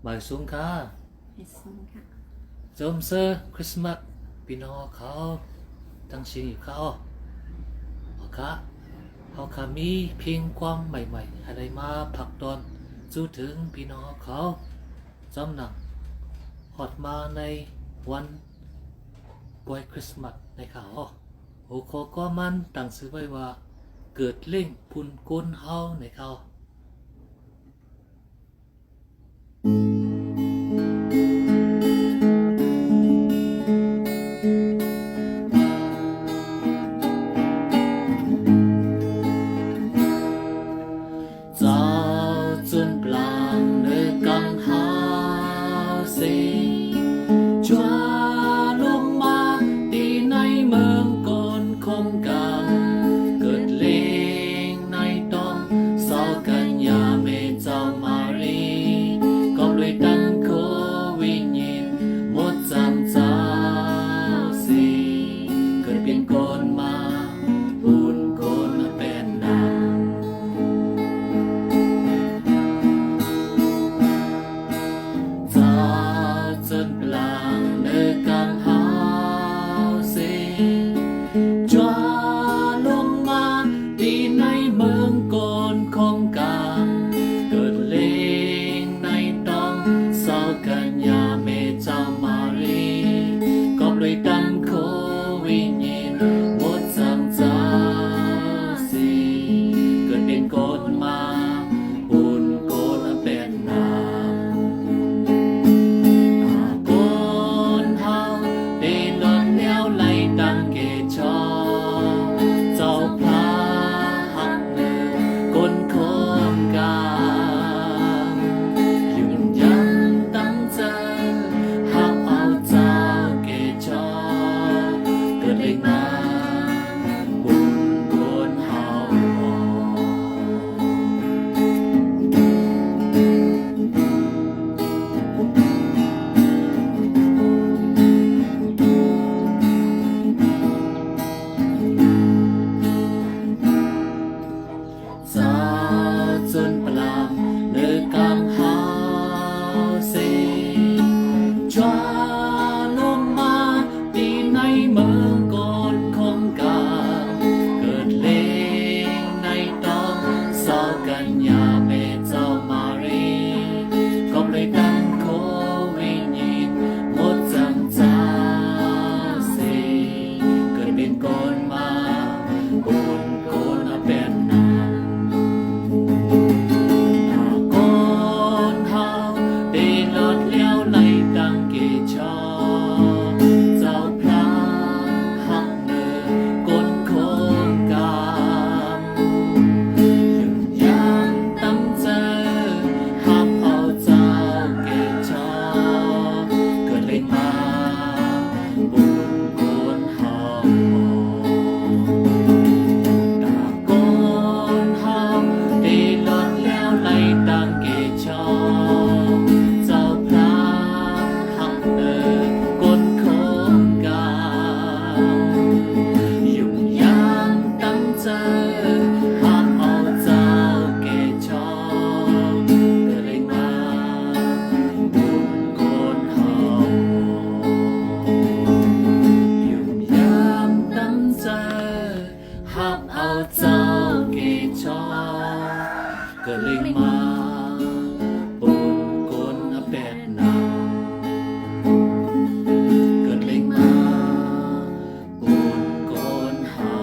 หมายสูงค่ะไอซุงค่ะจอมเซอร์คริสต์มาสพี่น้องเขาตั้งชื่อเขาเอาค่ะเขาค่ะมีเพียงความใหม่ๆอะไรมาผลักดันจู่ถึงพี่น้องเขาจำหนักฮอดมาในวันปวยคริสต์มาสในเขาหัวข้อก็มันตั้งชื่อไว้ว่าเกิดเล่งพุนก้นเฮาในเขาเจ้าจนปลางเนื้อกังหาเสีชัวลงมาตีในเมืองก่อนคงกังเกิดเลงในตองเศร้ากันยาเมเจ้ามารีก็ด้วยตั้งโควิญญาณหมดจำเจ้าสิเกิดเป็นคนมาบุญคนเป็นนางจนปลางเนื้อกังหาเสีจวาลงมาตีในเมืองก่อนของกลางเกิดเลงในต้องเศร้ากันยาเมเจ้ามารีก็เลยตั้งโควิญญาณหมดจำเจ้าสิเกิดเป็นคนมาบุญคนเป็นนางคนเฮาได้นอนแนวไหลตั้งเกชอเจ้าพระหักเนื้อคนคนกลางยืนยันตั้งใจหักเอาเจ้าเกชอเกิดได้มาบุญคนเฮาเจ้าจนปลางเนื้อกังหาเสีจวาลงมาตีในเมืองก่อนของกลางเกิดเลงในต้องเศร้ากันยาเมเจ้ามารีก็เลยตั้งโควิญญาณหมดจำเจ้าสิเกิดเป็นคนมาบุญคนเป็นนางคนเฮาได้ลดเลี้ยวไหลตั้งเกชอเจ้าพระหักเนื้อคนโคงกามยืนยันตั้งใจหักเอาเจ้าเกชอเกิดเลยมาบุญคนเฮาคนเฮาได้ลดเลี้ยวไหลตั้งเกชอเจ้าพระหักเนื้อคนโคงกามยุ่งยามตั้งใจหักเอาเจ้าเกชอเกิดเลยมาบุญคนเฮายุ่งยามตั้งใจหักเอาเจ้าเกชอเกิดเลยมาบุญคนเป็นนางเกิดเลยมาบุญคนเฮา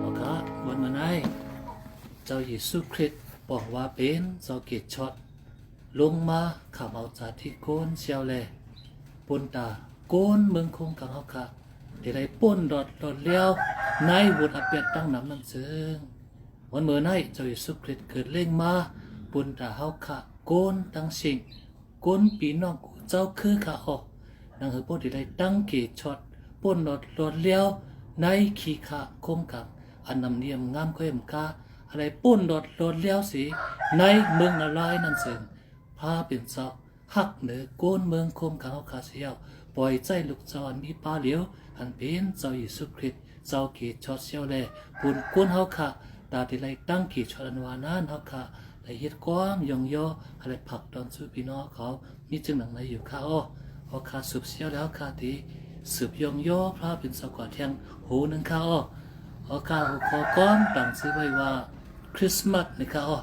โอเควันมาไหนเจ้าเยซูคริสต์บอกว่าเป็นเจ้าเกศช็อตลงมาขับเอาจากที่โกนเชียวแลปนตาโกนเมืองคงกังเฮาค่ะได้ป่นดอดเลี้ยวในบุตรอาเปียดตั้งน้ำนั่นเชิงวันเมื่อไหนเจ้าเยซูคริสต์เกิดเล่งมาปนตาเฮาค่ะโกนตั้งสิ่งโกนปีน้องกูเจ้าคือค่ะออกนังเฮอปนได้ตั้งเกศช็อตป่นดอดเลี้ยวในขี้ค่ะคงกังอันนำเนียมงามค่อยมกาอะไรป่นดอดเลี้ยวสิในเมืองนารายณ์นั่นเชิงพาเป็นเจ้าหักเหนือโกนเมืองคมขังเอาคาเซียวปล่อยใจลูกจอนมีปลาเหลียวอันเป็นเจ้าเยซูคริสต์เจ้าเกศช็อตเซียวแลบุญก้นเฮาค่ะ ตาที่ไรตั้งขีดชอดอันวานั้นเฮาค่ะไรเฮ็ดความยองย่ออะไรผักตอนสู่พี่น้องเขามีจึงหนังไหนอยู่ค่ะอ้อพอค่ะสืบเสียวแล้วค่ะที่สืบยองย่อพระเป็นสกอเทียงหูนึงค่ะอ้อเอาค่ะหูคอก้อมตั้งชื่อไว้ว่าคริสต์มาสนะคะอ้อ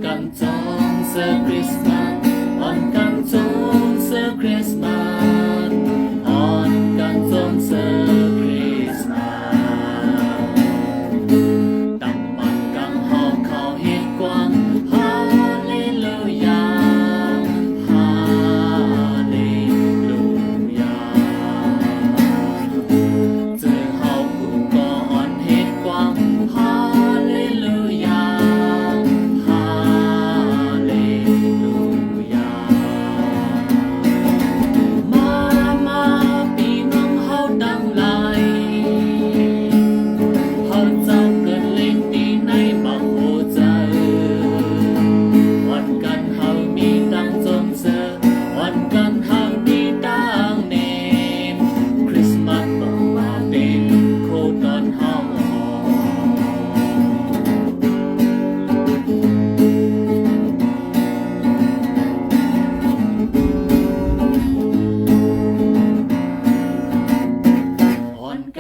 กันจงเซอร์คริสต์มาสอ่อนกันจงเซอร์คริสต์มาสอ่อนกันจงเซอร์คริสต์มาสตั้งมันกังหอบเขาเฮ็ดกว้างฮาเลลูยาฮาเลลูยาเจอเฮากูก็อ่อนเฮ็ดกว้างฮาเลลูยา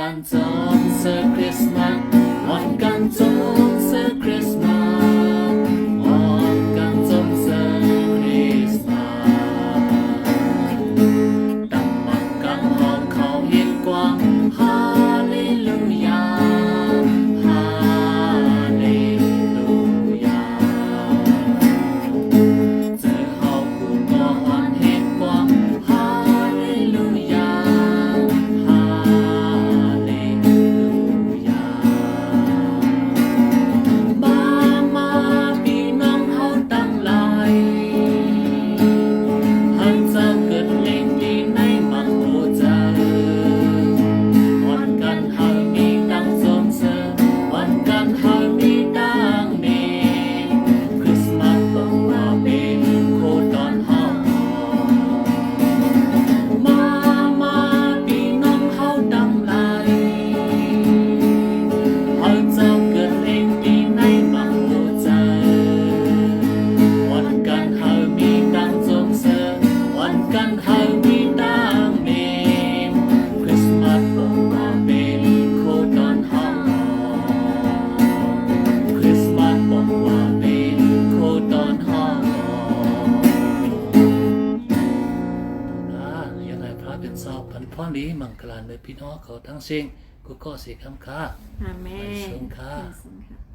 กันจงเซอร์คริสต์มาสอ่อนกันจงเซอร์คริสต์มาสอ่อนกันจงเซอร์คริสต์มาสตั้งมันกังหอบเขาเฮ็ดกว้างฮาเลลูยาฮาเลลูยาเจอเฮากูก็อ่อนเฮ็ดกว้างฮาเลลูยาเป็นสอบพันพ่อนี้มังคลานเลยพี่น้องเขาทั้งสิ้นกูก็เสียคำค่า อาเมน ส่งค่ะ ค่ะ